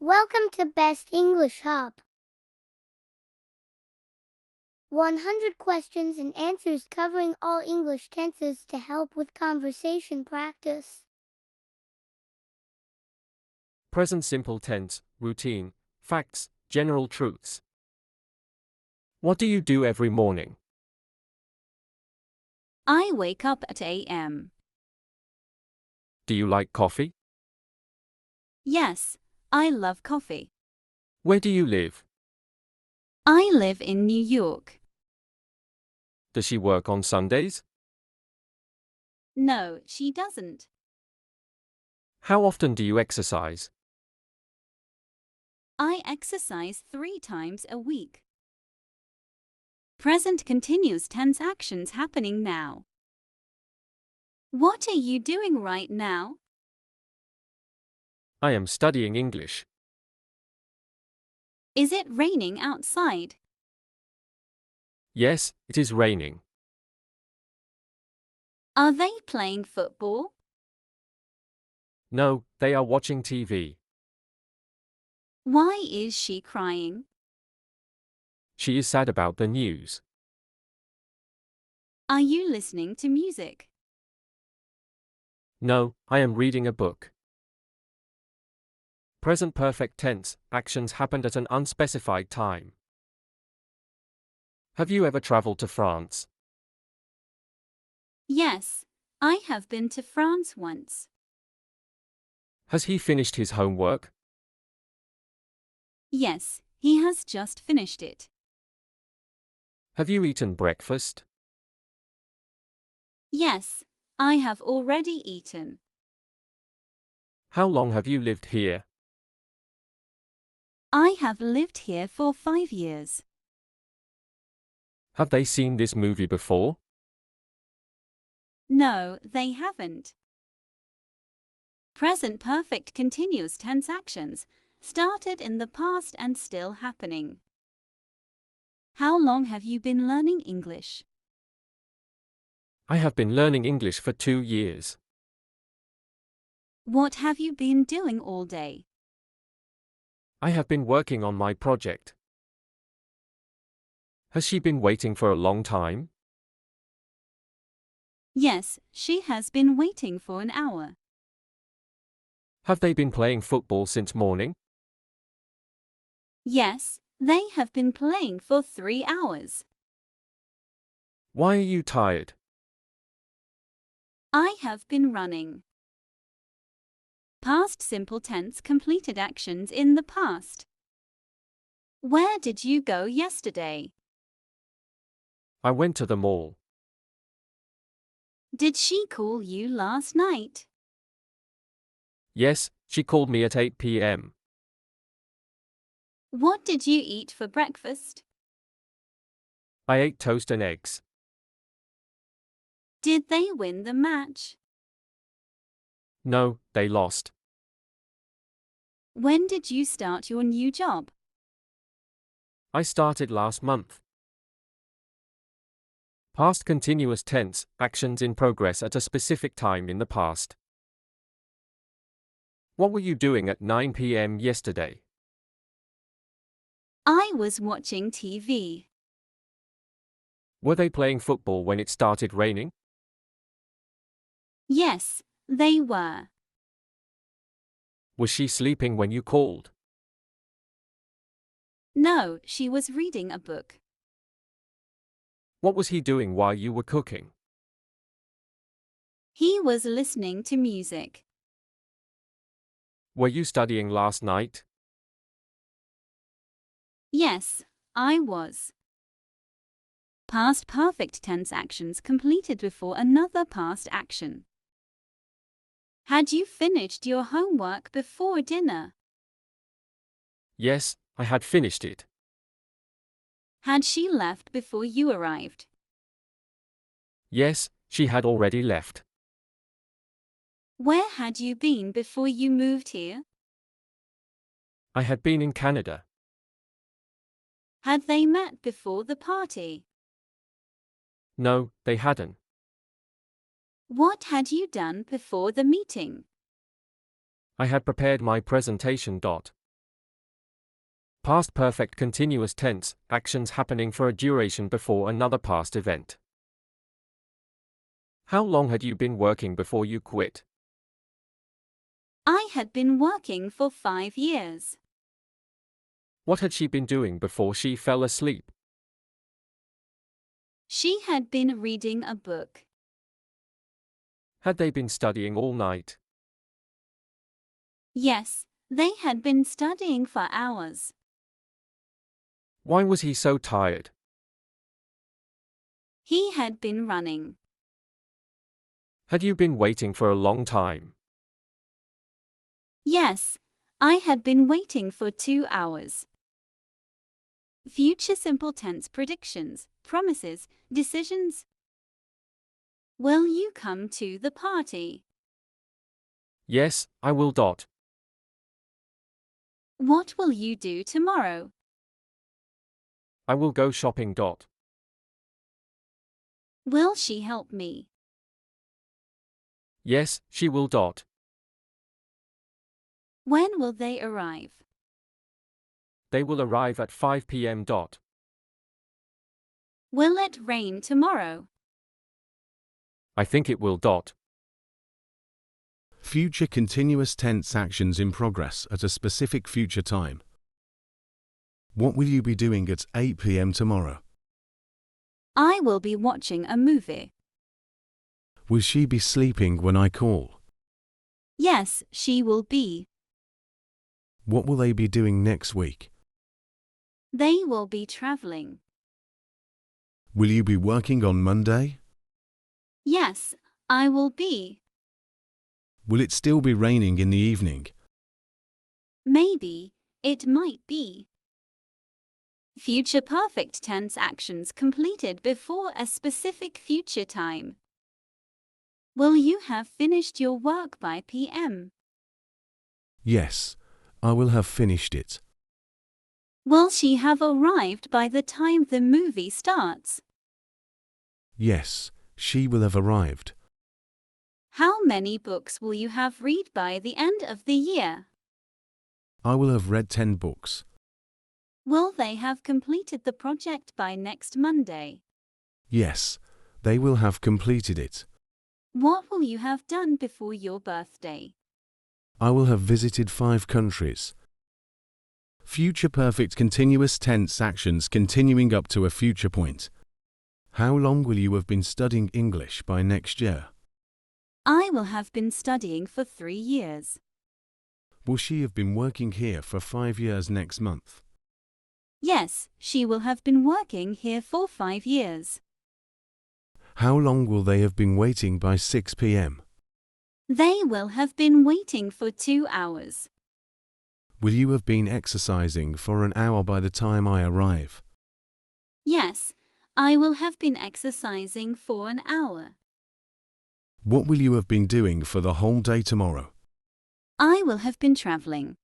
Welcome to Best English Hub. 100 questions and answers covering all English tenses to help with conversation practice. Present simple tense, routine, facts, general truths. What do you do every morning? I wake up at a.m. Do you like coffee? Yes, I love coffee. Where do you live? I live in New York. Does she work on Sundays? No, she doesn't. How often do you exercise? I exercise 3 times a week. Present continuous tense actions happening now. What are you doing right now? I am studying English. Is it raining outside? Yes, it is raining. Are they playing football? No, they are watching TV. Why is she crying? She is sad about the news. Are you listening to music? No, I am reading a book. Present perfect tense, actions happened at an unspecified time. Have you ever traveled to France? Yes, I have been to France once. Has he finished his homework? Yes, he has just finished it. Have you eaten breakfast? Yes, I have already eaten. How long have you lived here? I have lived here for 5 years. Have they seen this movie before? No, they haven't. Present perfect continuous tense actions started in the past and still happening. How long have you been learning English? I have been learning English for 2 years. What have you been doing all day? I have been working on my project. Has she been waiting for a long time? Yes, she has been waiting for an hour. Have they been playing football since morning? Yes, they have been playing for 3 hours. Why are you tired? I have been running. Past simple tense completed actions in the past. Where did you go yesterday? I went to the mall. Did she call you last night? Yes, she called me at 8 p.m. What did you eat for breakfast? I ate toast and eggs. Did they win the match? No, they lost. When did you start your new job? I started last month. Past continuous tense, actions in progress at a specific time in the past. What were you doing at 9 p.m. yesterday? I was watching TV. Were they playing football when it started raining? Yes, they were. Was she sleeping when you called? No, she was reading a book. What was he doing while you were cooking? He was listening to music. Were you studying last night? Yes, I was. Past perfect tense actions completed before another past action. Had you finished your homework before dinner? Yes, I had finished it. Had she left before you arrived? Yes, she had already left. Where had you been before you moved here? I had been in Canada. Had they met before the party? No, they hadn't. What had you done before the meeting? I had prepared my presentation. Past perfect continuous tense, actions happening for a duration before another past event. How long had you been working before you quit? I had been working for 5 years. What had she been doing before she fell asleep? She had been reading a book. Had they been studying all night? Yes, they had been studying for hours. Why was he so tired? He had been running. Had you been waiting for a long time? Yes, I had been waiting for 2 hours. Future simple tense predictions, promises, decisions. Will you come to the party? Yes, I will. What will you do tomorrow? I will go shopping. Will she help me? Yes, she will. When will they arrive? They will arrive at 5 p.m. Will it rain tomorrow? I think it will. Future continuous tense actions in progress at a specific future time. What will you be doing at 8 p.m. tomorrow? I will be watching a movie. Will she be sleeping when I call? Yes, she will be. What will they be doing next week? They will be traveling. Will you be working on Monday? Yes, I will be. Will it still be raining in the evening? Maybe, it might be. Future perfect tense actions completed before a specific future time. Will you have finished your work by p.m.? Yes, I will have finished it. Will she have arrived by the time the movie starts? Yes, she will have arrived. How many books will you have read by the end of the year? I will have read 10 books. Will they have completed the project by next Monday? Yes, they will have completed it. What will you have done before your birthday? I will have visited 5 countries. Future perfect continuous tense actions continuing up to a future point. How long will you have been studying English by next year? I will have been studying for 3 years. Will she have been working here for 5 years next month? Yes, she will have been working here for 5 years. How long will they have been waiting by 6 p.m.? They will have been waiting for 2 hours. Will you have been exercising for an hour by the time I arrive? Yes, I will have been exercising for an hour. What will you have been doing for the whole day tomorrow? I will have been traveling.